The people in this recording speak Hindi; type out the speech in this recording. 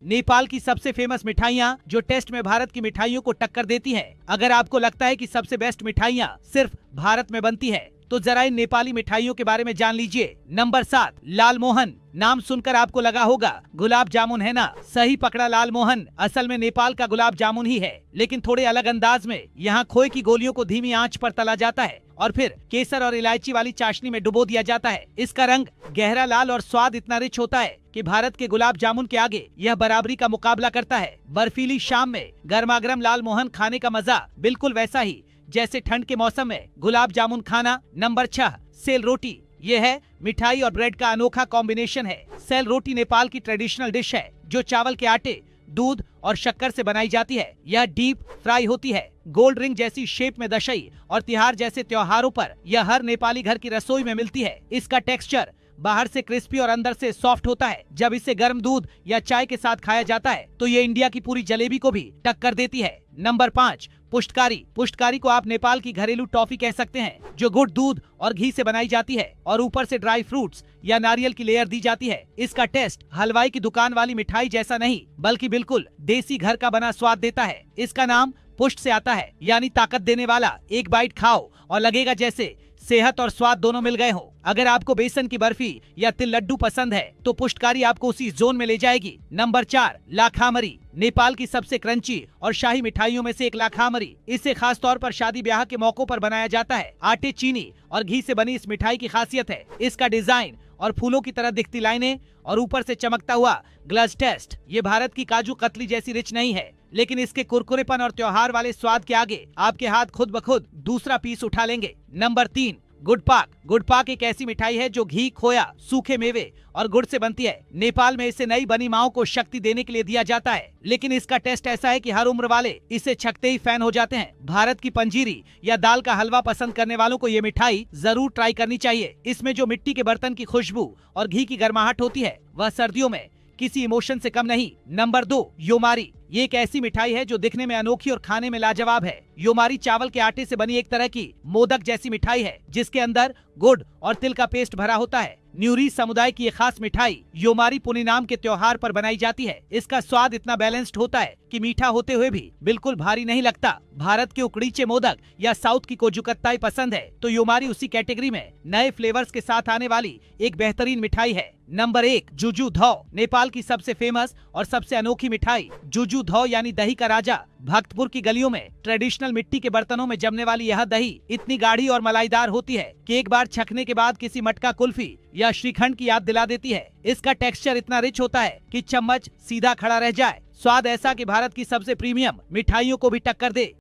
नेपाल की सबसे फेमस मिठाइयाँ जो टेस्ट में भारत की मिठाइयों को टक्कर देती हैं। अगर आपको लगता है कि सबसे बेस्ट मिठाइयाँ सिर्फ भारत में बनती है तो जरा इन नेपाली मिठाइयों के बारे में जान लीजिए। नंबर 7, लालमोहन। नाम सुनकर आपको लगा होगा गुलाब जामुन है ना? सही पकड़ा, लालमोहन असल में नेपाल का गुलाब जामुन ही है, लेकिन थोड़े अलग अंदाज में। यहाँ खोए की गोलियों को धीमी आंच पर तला जाता है और फिर केसर और इलायची वाली चाशनी में डुबो दिया जाता है। इसका रंग गहरा लाल और स्वाद इतना रिच होता है कि भारत के गुलाब जामुन के आगे यह बराबरी का मुकाबला करता है। बर्फीली शाम में गर्मागर्म लालमोहन खाने का मजा बिल्कुल वैसा ही जैसे ठंड के मौसम में गुलाब जामुन खाना। नंबर 6, सेल रोटी। ये है मिठाई और ब्रेड का अनोखा कॉम्बिनेशन है। सेल रोटी नेपाल की ट्रेडिशनल डिश है जो चावल के आटे, दूध और शक्कर से बनाई जाती है। यह डीप फ्राई होती है। गोल्ड रिंग जैसी शेप में दशई और तिहार जैसे त्योहारों पर यह हर नेपाली घर की रसोई में मिलती है। इसका टेक्सचर बाहर से क्रिस्पी और अंदर से सॉफ्ट होता है। जब इसे गर्म दूध या चाय के साथ खाया जाता है तो ये इंडिया की पूरी जलेबी को भी टक्कर देती है। नंबर 5, पुष्टकारी। पुष्टकारी को आप नेपाल की घरेलू टॉफी कह सकते हैं जो गुड़, दूध और घी से बनाई जाती है और ऊपर से ड्राई फ्रूट्स या नारियल की लेयर दी जाती है। इसका टेस्ट हलवाई की दुकान वाली मिठाई जैसा नहीं बल्कि बिल्कुल देसी घर का बना स्वाद देता है। इसका नाम पुष्ट से आता है यानी ताकत देने वाला। एक बाइट खाओ और लगेगा जैसे सेहत और स्वाद दोनों मिल गए हो। अगर आपको बेसन की बर्फी या तिल लड्डू पसंद है तो पुष्टकारी आपको उसी जोन में ले जाएगी। नंबर 4, लाखामरी। नेपाल की सबसे क्रंची और शाही मिठाइयों में से एक लाखामरी। इसे खास तौर पर शादी ब्याह के मौकों पर बनाया जाता है। आटे, चीनी और घी से बनी इस मिठाई की खासियत है इसका डिजाइन और फूलों की तरह दिखती लाइनें और ऊपर से चमकता हुआ ग्लास टेस्ट। ये भारत की काजू कतली जैसी रिच नहीं है, लेकिन इसके कुरकुरेपन और त्योहार वाले स्वाद के आगे आपके हाथ खुद ब खुद दूसरा पीस उठा लेंगे। नंबर 3, गुड़पाक। गुड़पाक एक ऐसी मिठाई है जो घी, खोया, सूखे मेवे और गुड़ से बनती है। नेपाल में इसे नई बनी माओ को शक्ति देने के लिए दिया जाता है, लेकिन इसका टेस्ट ऐसा है कि हर उम्र वाले इसे छकते ही फैन हो जाते हैं। भारत की पंजीरी या दाल का हलवा पसंद करने वालों को ये मिठाई जरूर ट्राई करनी चाहिए। इसमें जो मिट्टी के बर्तन की खुशबू और घी की गर्माहट होती है वह सर्दियों में किसी इमोशन से कम नहीं। नंबर 2, योमारी। ये एक ऐसी मिठाई है जो दिखने में अनोखी और खाने में लाजवाब है। योमारी चावल के आटे से बनी एक तरह की मोदक जैसी मिठाई है जिसके अंदर गुड़ और तिल का पेस्ट भरा होता है। न्यूरी समुदाय की ये खास मिठाई योमारी पुनिनाम के त्योहार पर बनाई जाती है। इसका स्वाद इतना बैलेंस्ड होता है कि मीठा होते हुए भी बिल्कुल भारी नहीं लगता। भारत के उकड़ीचे मोदक या साउथ की कोजुकत्ताई पसंद है तो योमारी उसी कैटेगरी में नए फ्लेवर्स के साथ आने वाली एक बेहतरीन मिठाई है। नंबर 1, जुजू धौ। नेपाल की सबसे फेमस और सबसे अनोखी मिठाई जुजू धौ यानी दही का राजा। भक्तपुर की गलियों में ट्रेडिशनल मिट्टी के बर्तनों में जमने वाली यह दही इतनी गाढ़ी और मलाईदार होती है कि एक बार छकने के बाद किसी मटका कुल्फी या श्रीखंड की याद दिला देती है। इसका टेक्सचर इतना रिच होता है कि चम्मच सीधा खड़ा रह जाए। स्वाद ऐसा कि भारत की सबसे प्रीमियम मिठाइयों को भी टक्कर दे।